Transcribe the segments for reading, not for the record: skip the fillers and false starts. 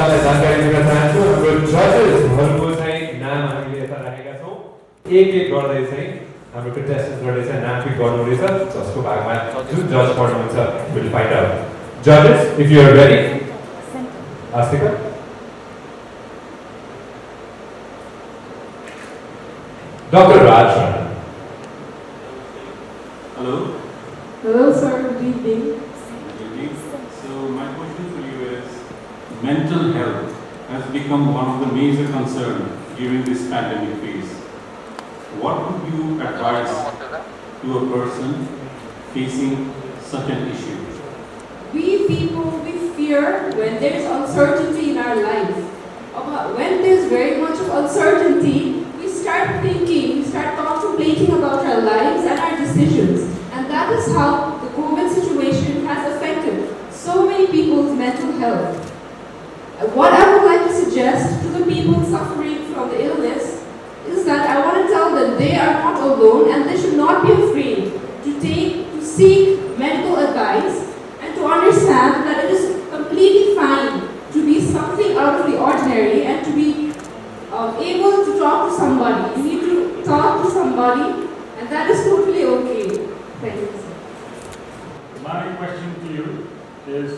श्रोतालाई जानकारी दिन चाहन्छु हाम्रो जजेसहरूको चाहिँ नाम हामीले यता राखेका छौँ एक गर्दै चाहिँ हाम्रो कन्टेस्टेन्ट्स गर्दै चाहिँ नाम पिक गर्नुहुनेछ जसको भागमा जुन जज पढ्नुहुन्छ विल फाइन्ड आउट जजेस if you are ready Astika Dr. Raj Rana. Hello. Hello, sir. Good evening. Good evening. So my question for you is, mental health has become one of the major concerns during this pandemic phase. What would you advise to a person facing such an issue? We people, we fear when there's uncertainty in our life. When there's very much of uncertainty, we start thinking, we start contemplating about our lives and our decisions. And that is how the COVID situation has affected so many people's mental health. What I would like to suggest to the people suffering from the illness is that I want to tell them they are not alone and they should not be afraid to seek medical advice and to understand that it is completely fine to be something out of the ordinary and to be able to talk to somebody. You need to talk to somebody and that is totally okay. Thank you. My question to you is,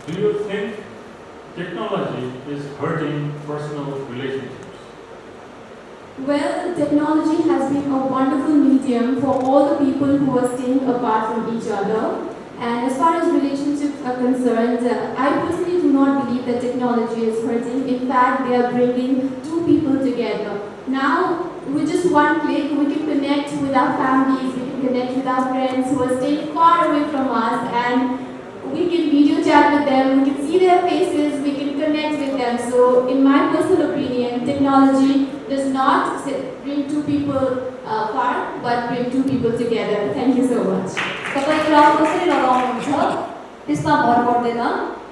do you think technology is hurting personal relationships? Well, technology has been a wonderful medium for all the people who are staying apart from each other. And as far as relationships are concerned, I personally do not believe that technology is hurting. In fact, they are bringing two people together. Now, with just one click, we can connect with our families, we can connect with our friends who are staying far away from us, and we can video chat with them, we can see their faces, we can connect with them. So, in my personal opinion, technology does not bring two people apart, but bring two people together. Thank you so much. तपाईँ crowd कसरी लगाउनुहुन्छ त्यसमा भर पर्दैन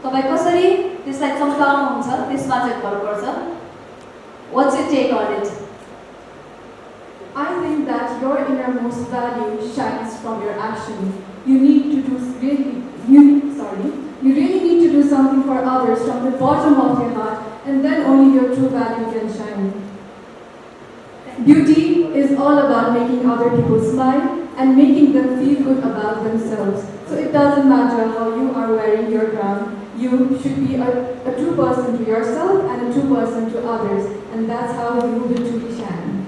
तपाईँ कसरी त्यसलाई चम्काउनुहुन्छ त्यसमा चाहिँ भर पर्छ What's your take on it? I think that your innermost value shines from your action. You need to do you really need to do something for others from the bottom of your heart, and then only your true value can shine. Beauty is all about making other people smile and making them feel good about themselves. So it doesn't matter how you are wearing your crown. You should be a true person to yourself and a true person to others, and that's how you will truly shine.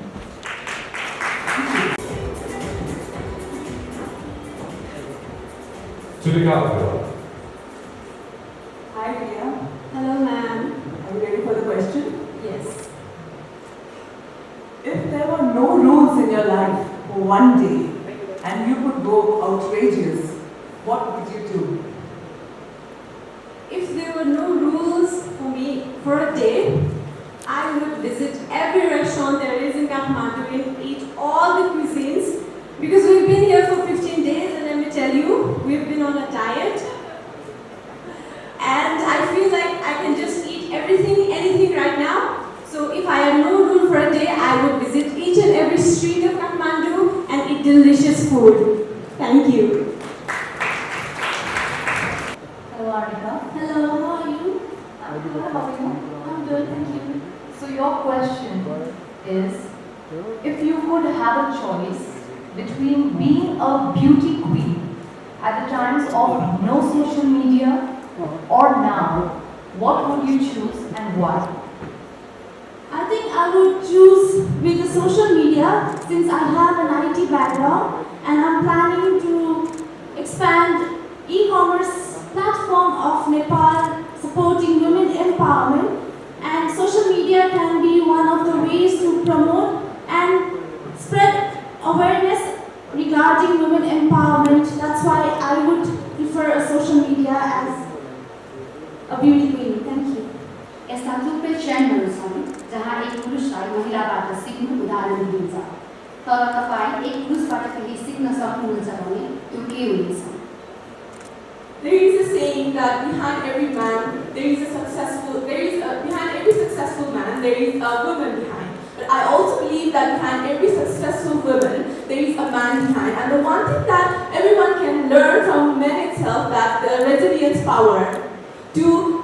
Chulika Agarwal. Hi, Priya. Hello, ma'am. Are you ready for the question? Yes. If there were no rules in your life for one day and you could go outrageous, what would you do? If there were no rules for me for a day, I would visit every restaurant there is in Kathmandu and eat all the cuisines, because we've been here for 15 days and let me tell you, we've been on a diet and I feel like I can just eat everything, anything right now. So if I had no rule for a day, I would visit each and every street of Kathmandu and eat delicious food. Thank you. Hello Arnika. Hello, how are you? I'm good. How are you? I'm good, thank you. So your question is, if you could have a choice between being a beauty queen at the times of no social media or now, what would you choose and why? I think I would choose with the social media, since I have an IT background and I'm planning to expand e-commerce platform of Nepal supporting women empowerment, and social media can be one of the ways to promote and spread awareness regarding women empowerment. That's why I would prefer a social media as a beauty queen. Thank you. यस्ता थुप्रै ट्रेन्डहरू छन् जहाँ एक पुरुषलाई महिलाबाट सिक्नु उदाहरण दिन्छ तर तपाईँ एक पुरुषबाट केही सिक्न सक्नुहुन्छ भने त्यो के हुनेछ There is a saying that behind every successful man there is a woman behind. But I also believe that behind every successful woman there is a man behind. And the one thing that everyone can learn from men itself, that the resilience power. to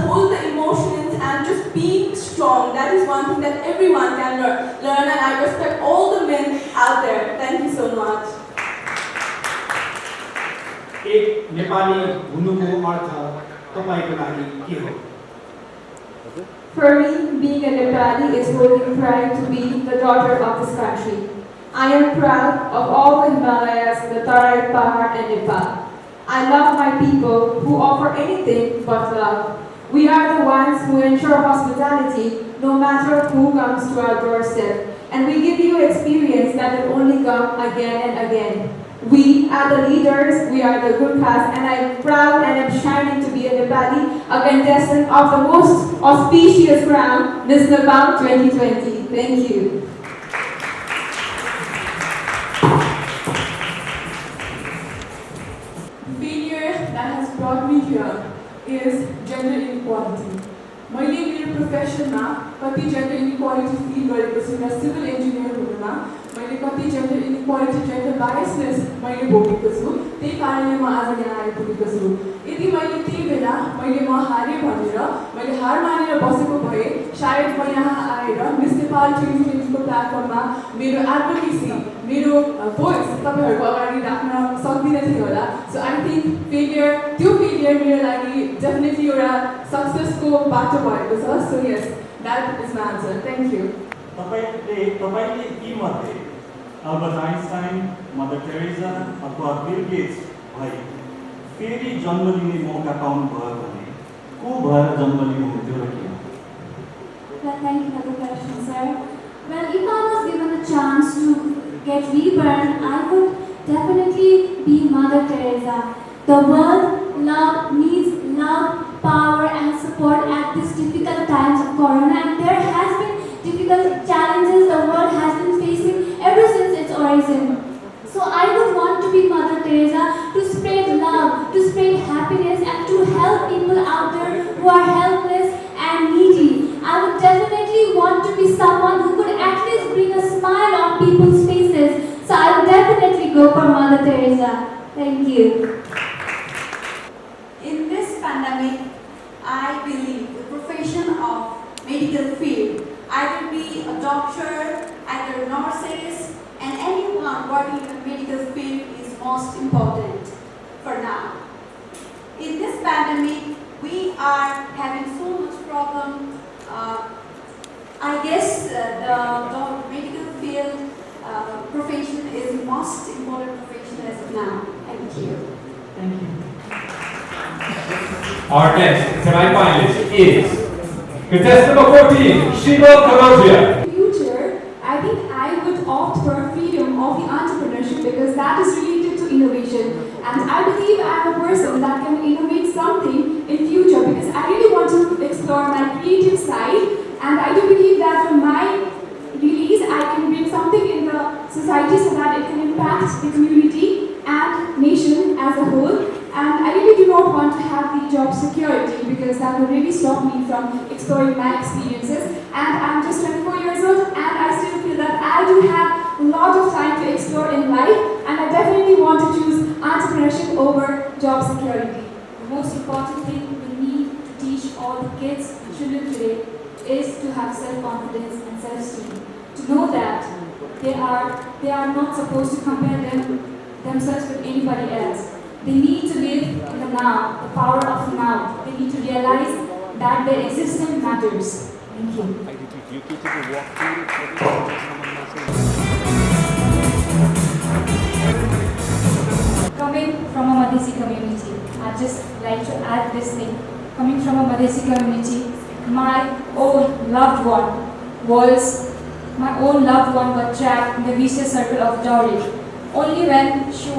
hold the emotions and just be strong. That is one thing that everyone can learn, and I respect all the men out there. Thank you so much. एक नेपाली हुनुको अर्थ तपाईको लागि के हो? For me, being a Nepali is holding pride to be the daughter of this country. I am proud of all the Himalayas, the Tarai Pahar and Nepal. I love my people who offer anything but love. We are the ones who ensure hospitality no matter who comes to our doorstep. And we give you experience that will only come again and again. We are the leaders, we are the good class, and I'm proud and I'm shining to be a Nepali, a contestant of the most auspicious crown, Miss Nepal 2020. Thank you. The failure that has brought me here is gender inequality. मैले मेरो प्रोफेसनमा कति gender inequality fill गरेको छु र civil engineer हुनुमा मैले कति gender inequality gender biasness मैले भोगेको छु त्यही कारणले म आज यहाँ आइपुगेको छु यदि मैले त्यही बेला म हारेँ भनेर मैले हार मानेर बसेको भए सायद म यहाँ आएर मिस नेपाल 2020 को प्लेटफर्ममा मेरो एडभोकेसी मेरो भोइस तपाईहरुको अगाडि राख्न सक्दिनँ थिएँ होला सो आई थिंक त्यो फेलियर मेरो लागि डेफिनेटली एउटा सक्सेसको बाटो भएको छ so yes that is my answer thank you तपाईले यी मध्ये अल्बर्ट आइन्स्टाइन मदर टेरेसा अथवा बिल गेट्स भई फेरि जन्म लिने मौका पाउनु भयो भने को भएर जन्म लिनुहुन्थ्यो र किन? Well, thank you for the question, sir. Well, if I was given a chance to get reborn, I would definitely be Mother Teresa. The world needs love, power and support at these difficult times of Corona, and there has been difficult challenges the world has been facing ever since its origin. So I would want to be Mother Teresa to spread love, to spread happiness and to help people out there who are helpless and needy. I would definitely want to be someone who could at least bring a smile on people's faces. So I would definitely go for Mother Teresa. Thank you. In this pandemic, I believe the profession of medical field, either be a doctor, either nurses, and anyone working in the medical field is most important for now. In this pandemic, we are having so much problem. I guess the medical field profession is the most important profession as of now. Thank you. Thank you. Our next semi-finalist is contestant number 14, Shiva Kanodia. In the future, I think I would opt for freedom of the entrepreneurship because that is related to innovation. And I believe I am a person that can innovate something in future because I really want to explore my creative side. And I do believe that from my release, I can bring something in the society so that it can impact the community and nation as a whole. And I really do not want to have the job security because that would really stop me from exploring my experiences. And I'm just 24 years old and I still feel that I do have a lot of time to explore in life, and I definitely want to choose entrepreneurship over job security. The most important thing we need to teach all the kids and children today is to have self-confidence and self-esteem. To know that they are not supposed to compare themselves with anybody else. They need to live in the now, the power of now. They need to realize that their existence matters. Thank you. Coming from a Madhesi community, I'd just like to add this thing. Coming from a Madhesi community, my own loved one got trapped in the vicious circle of dowry. Only when she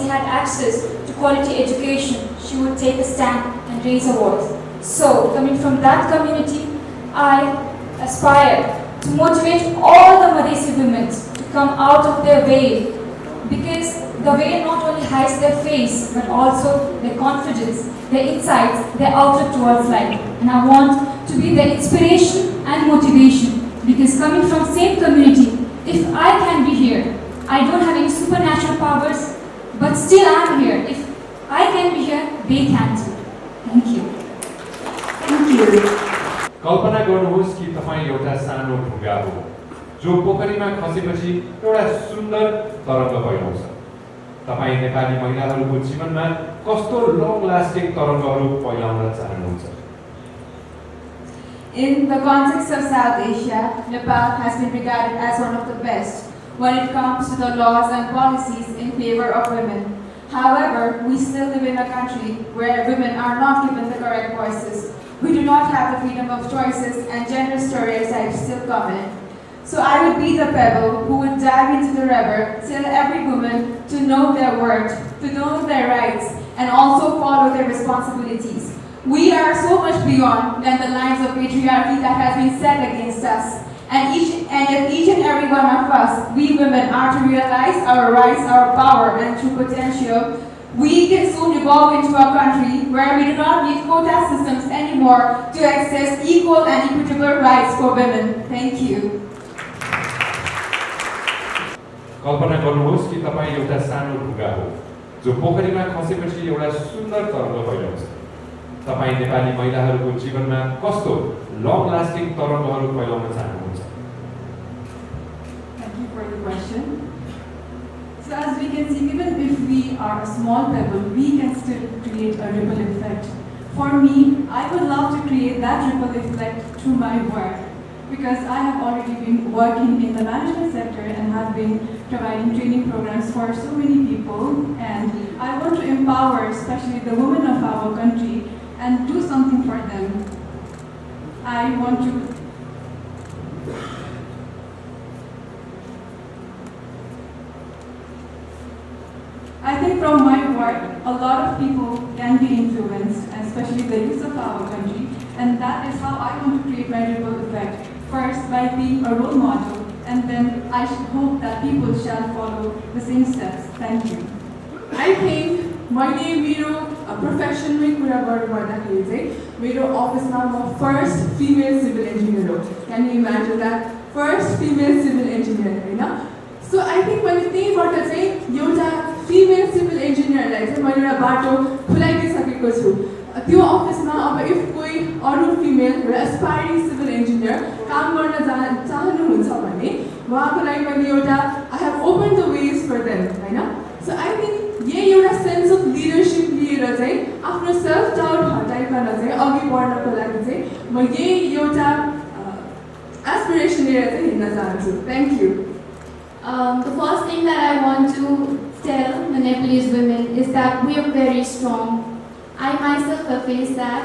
had access to quality education, she would take a stand and raise a voice. So, coming from that community, I aspire to motivate all the Madhesi women to come out of their veil, because the veil not only hides their face, but also their confidence, their insights, their outlook towards life. And I want to be their inspiration and motivation, because coming from same community, if I can be here, I don't have any supernatural powers, but still I am here. If I can be here, they can too. Thank you. you. कल्पना गर्नुहोस् कि तपाईँ एउटा सानो ढुङ्गा हो जो पोखरीमा खसेपछि एउटा सुन्दर तरङ्ग फैलाउँछ। तपाईँ नेपाली महिलाहरूको जीवनमा कस्तो लङ लास्टिङ तरङ्गहरू फैलाउन चाहनुहुन्छ? In the context of South Asia, Nepal has been regarded as one of the best when it comes to the laws and policies in favor of women. However, we still live in a country where women are not given the correct voices. We do not have the freedom of choices and gender stereotypes still common. So I would be the pebble who would dive into the river, tell every woman to know their worth, to know their rights, and also follow their responsibilities. We are so much beyond than the lines of patriarchy that has been set against us. And if each and every one of us, we women, are to realize our rights, our power, and true potential, we can soon evolve into a country where we do not need quota systems anymore to access equal and equitable rights for women. Thank you. कल्पना गर्नुहोस् कि तपाईँ एउटा सानो ढुङ्गा हो जो पोखरीमा खसेपछि एउटा सुन्दर तरङ्ग फैलाउँछ। तपाईँ नेपाली महिलाहरूको जीवनमा कस्तो लङ लास्टिङ तरङ्गहरू फैलाउन चाहनुहुन्छ? Thank you for the question. So as we can see, even if we are a small pebble, we can still create a ripple effect. For me, I would love to create that ripple effect through my work, because I have already been working in the management sector and have been providing training programs for so many people, and I want to empower especially the women of our country and do something for them. I think from my work, a lot of people can be influenced, especially the youth of our country, and that is how I want to create my ripple effect. First, by being a role model, and then I should hope that people shall follow the same steps. Thank you. I think मैले मेरो प्रोफेसनमै कुरा गर्नुपर्दाखेरि चाहिँ मेरो अफिसमा म first female civil engineer हो। Can you imagine that? First female civil engineer होइन? So I think मैले त्यहीबाट चाहिँ एउटा फिमेल सिभिल इन्जिनियरलाई चाहिँ मैले एउटा बाटो खुलाइदिइसकेको छु। त्यो अफिसमा अब इफ कोही अरू फिमेल र एस्पायरिङ सिभिल इन्जिनियर काम गर्न चाहनुहुन्छ भने उहाँको लागि मैले एउटा I have open the ways for them होइन? सो आई थिङ्क यही एउटा सेन्स अफ लिडरसिप लिएर चाहिँ आफ्नो सेल्फ डाउट हटाइकन चाहिँ अघि बढ्नको लागि चाहिँ म यही एउटा एस्पिरेसन लिएर चाहिँ हिँड्न चाहन्छु। Thank you. The first thing that I want to tell the Nepalese women is that we are very strong. I myself have faced that.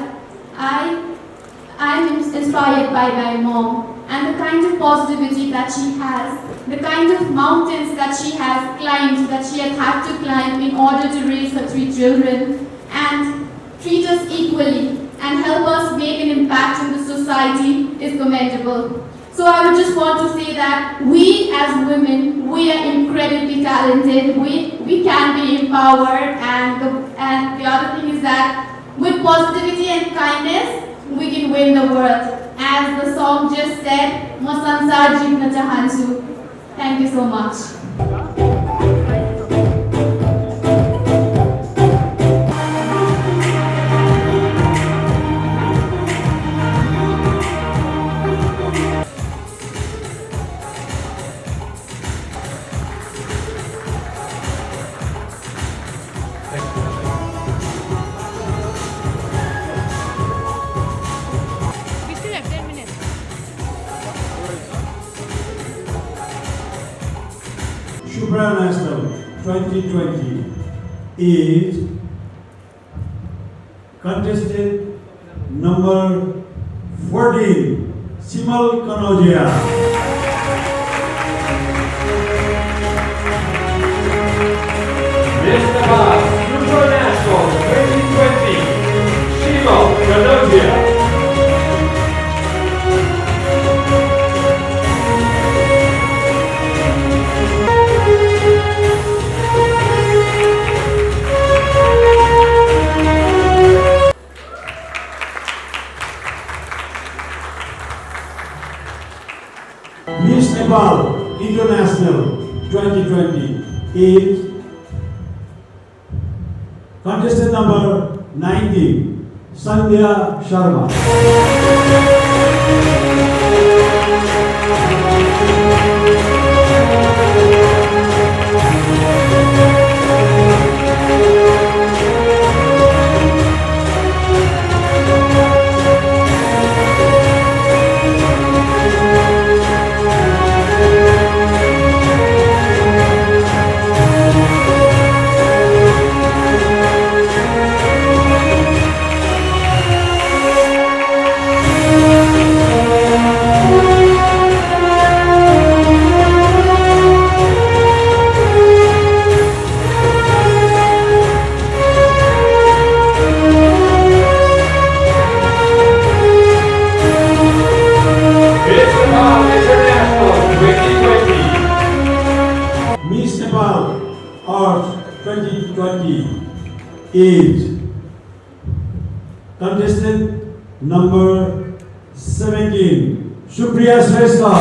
I'm inspired by my mom and the kind of positivity that she has, the kind of mountains that she has climbed, that she has had to climb in order to raise her 3 children and treat us equally and help us make an impact in the society is commendable. So I would just want to say that we as women, we are incredibly talented, we can be empowered, and the other thing is that with positivity and kindness, we can win the world. As the song just said, "Ma sansar jeetna chahanchu." Thank you so much. Supranational 2020 is contestant number 14, Simal Kanojia. Miss Nepal Supranational 2020, Simal Kanojia. Miss Nepal International 2020 is contestant number 19, Sandhya Sharma. Miss Nepal Art 2020 is contestant number 17, Supriya Shrestha.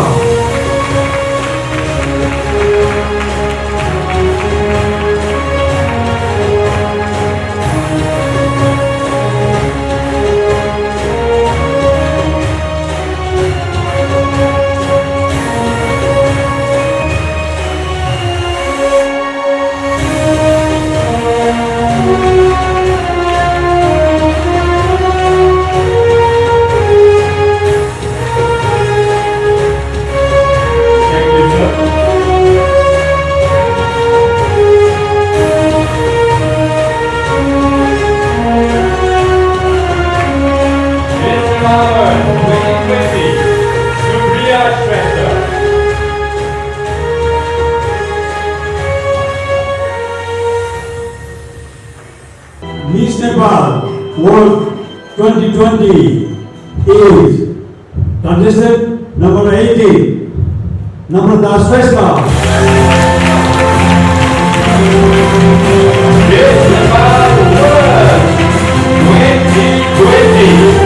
Miss Nepal World 2020 is contestant number 18, Namrata Shrestha. Miss Nepal World 2020.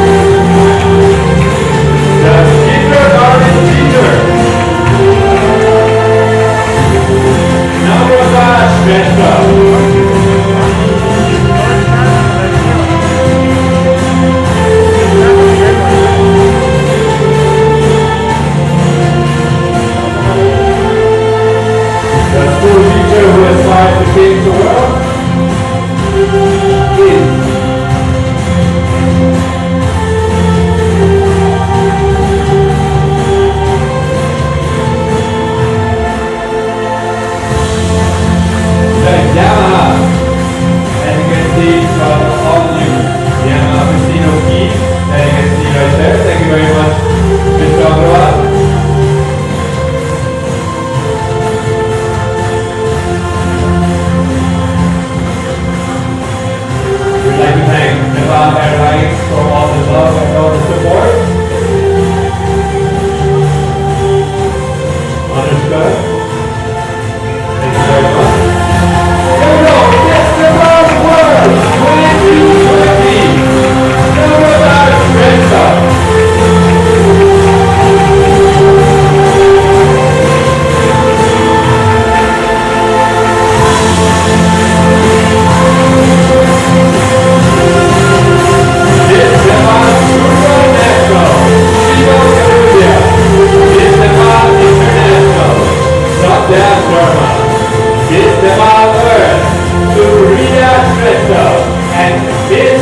The kindergarten teacher, Namrata Shrestha. The school teacher who aspires to change the world is the Yamaha. As you can see from all of you, the Yamaha Casino key that you can see right there. Thank you very much, Mr. Agrawal. We'd like to thank Nepal Airlines for all the love and all the support. Understood? Thank you very much. Here we go. Miss Nepal World 2020. Namrata Shrestha. Miss Nepal Earth, Supriya Shrestha, and Miss